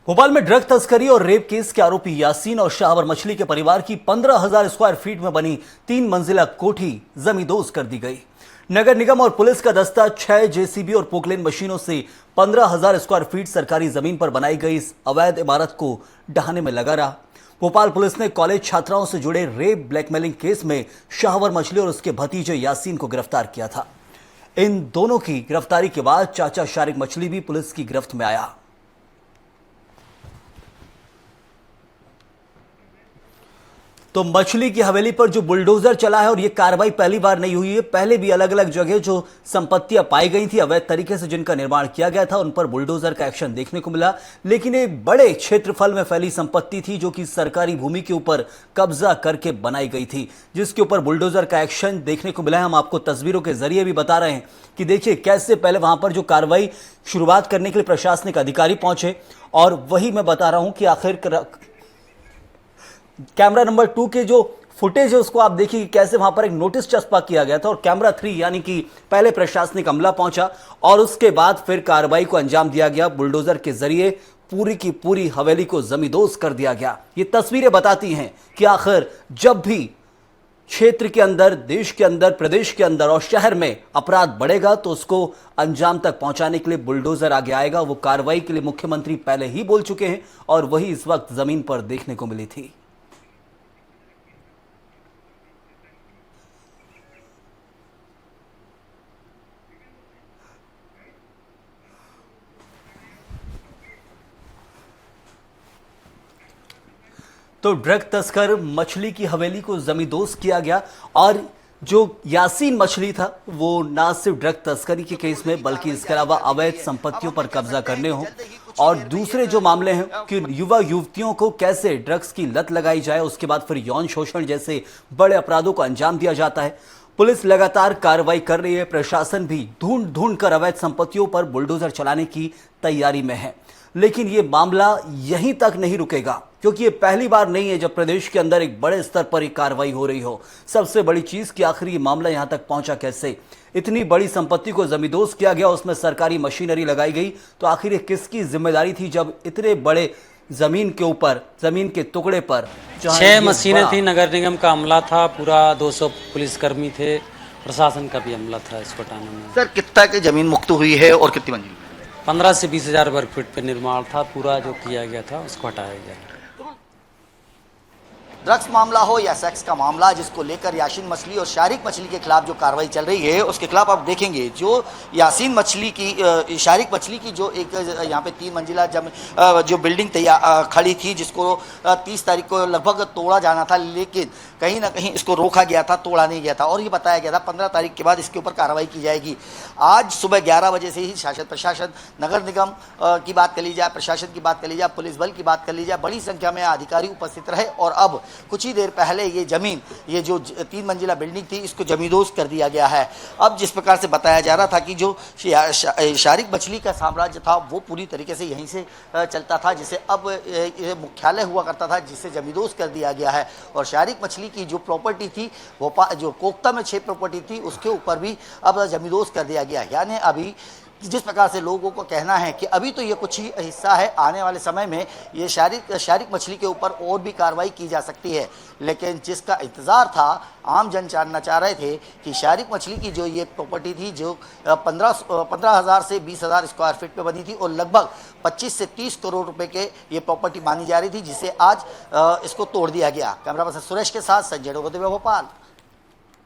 भोपाल में ड्रग तस्करी और रेप केस के आरोपी यासीन और शाहवर मछली के परिवार की 15,000 स्क्वायर फीट में बनी 3 मंजिला कोठी जमींदोज कर दी गई। नगर निगम और पुलिस का दस्ता 6 जेसीबी और पोकलेन मशीनों से 15,000 स्क्वायर फीट सरकारी जमीन पर बनाई गई इस अवैध इमारत को ढहाने में लगा रहा। भोपाल पुलिस ने कॉलेज छात्राओं से जुड़े रेप ब्लैकमेलिंग केस में शाहवर मछली और उसके भतीजे यासीन को गिरफ्तार किया था। इन दोनों की गिरफ्तारी के बाद चाचा शारिक मछली भी पुलिस की गिरफ्त में आया। तो मछली की हवेली पर जो बुलडोजर चला है, और ये कार्रवाई पहली बार नहीं हुई है, पहले भी अलग अलग जगह जो संपत्तियां पाई गई थी अवैध तरीके से जिनका निर्माण किया गया था उन पर बुलडोजर का एक्शन देखने को मिला। लेकिन एक बड़े क्षेत्रफल में फैली संपत्ति थी जो कि सरकारी भूमि के ऊपर कब्जा करके बनाई गई थी, जिसके ऊपर बुलडोजर का एक्शन देखने को मिला है। हम आपको तस्वीरों के जरिए भी बता रहे हैं कि देखिए कैसे पहले वहां पर जो कार्रवाई शुरुआत करने के लिए प्रशासनिक अधिकारी पहुंचे, और वही मैं बता रहा हूं कि आखिर कैमरा नंबर 2 के जो फुटेज है उसको आप देखिए कि कैसे वहां पर एक नोटिस चस्पा किया गया था, और कैमरा 3 यानी कि पहले प्रशासनिक अमला पहुंचा और उसके बाद फिर कार्रवाई को अंजाम दिया गया। बुलडोजर के जरिए पूरी की पूरी हवेली को जमींदोज कर दिया गया। ये तस्वीरें बताती हैं कि आखिर जब भी क्षेत्र के अंदर, देश के अंदर, प्रदेश के अंदर और शहर में अपराध बढ़ेगा तो उसको अंजाम तक पहुंचाने के लिए बुलडोजर आगे आएगा। वो कार्रवाई के लिए मुख्यमंत्री पहले ही बोल चुके हैं और वही इस वक्त जमीन पर देखने को मिली थी। तो ड्रग तस्कर मछली की हवेली को जमींदोज किया गया, और जो यासीन मछली था वो ना सिर्फ ड्रग तस्करी के केस में बल्कि इसके अलावा अवैध संपत्तियों पर कब्जा करने हो और दूसरे जो मामले हैं कि युवा युवतियों को कैसे ड्रग्स की लत लगाई जाए, उसके बाद फिर यौन शोषण जैसे बड़े अपराधों को अंजाम दिया जाता है। पुलिस लगातार कार्रवाई कर रही है, प्रशासन भी ढूंढ ढूंढ कर अवैध संपत्तियों पर बुलडोजर चलाने की तैयारी में है। लेकिन ये मामला यहीं तक नहीं रुकेगा, क्योंकि ये पहली बार नहीं है जब प्रदेश के अंदर एक बड़े स्तर पर एक कार्रवाई हो रही हो। सबसे बड़ी चीज कि आखिर ये मामला यहां तक पहुंचा कैसे, इतनी बड़ी संपत्ति को जमींदोज किया गया, उसमें सरकारी मशीनरी लगाई गई, तो आखिर ये किसकी जिम्मेदारी थी जब इतने बड़े जमीन के ऊपर, जमीन के टुकड़े पर 6 मशीनें थी, नगर निगम का अमला था, पूरा 200 पुलिसकर्मी थे, प्रशासन का भी अमला था इसको हटाने में। सर कितना की जमीन मुक्त हुई है और कितनी मंजिल? 15 से 20 हजार वर्ग फीट पे निर्माण था, पूरा जो किया गया था उसको हटाया गया। ड्रग्स मामला हो या सेक्स का मामला, जिसको लेकर यासीन मछली और शारिक मछली के खिलाफ जो कार्रवाई चल रही है उसके खिलाफ आप देखेंगे जो यासीन मछली की, शारिक मछली की जो एक यहाँ पे 3 मंजिला जो बिल्डिंग खड़ी थी, जिसको 30 तारीख को लगभग तोड़ा जाना था, लेकिन कहीं ना कहीं इसको रोका गया था, तोड़ा नहीं गया था, और ये बताया गया था 15 तारीख के बाद इसके ऊपर कार्रवाई की जाएगी। आज सुबह 11 बजे से ही शासन प्रशासन, नगर निगम की बात कर ली जाए, प्रशासन की बात कर ली जाए, पुलिस बल की बात कर ली जाए, बड़ी संख्या में अधिकारी उपस्थित रहे, और अब कुछ ही देर पहले ये जमीन, ये जो 3 मंजिला बिल्डिंग थी, इसको जमींदोज कर दिया गया है। अब जिस प्रकार से बताया जा रहा था कि जो शारिक मछली का साम्राज्य था वो पूरी तरीके से यहीं से चलता था, जिसे अब मुख्यालय हुआ करता था, जिसे जमींदोज कर दिया गया है। और शारिक मछली की जो प्रॉपर्टी थी, भोपाल जो कोकता में 6 प्रॉपर्टी थी, उसके ऊपर भी अब जमींदोज कर दिया गया। यानी अभी जिस प्रकार से लोगों को कहना है कि अभी तो ये कुछ ही हिस्सा है, आने वाले समय में ये शारिक मछली के ऊपर और भी कार्रवाई की जा सकती है, लेकिन जिसका इंतज़ार था, आम जन जानना चाह रहे थे कि शारिक मछली की जो ये प्रॉपर्टी थी, जो 15,000 से 20,000 स्क्वायर फीट पे बनी थी और लगभग 25 से 30 करोड़ रुपए के ये प्रॉपर्टी मानी जा रही थी, जिसे आज इसको तोड़ दिया गया। कैमरा पर्सन सुरेश के साथ संजय डोगोदेव, भोपाल।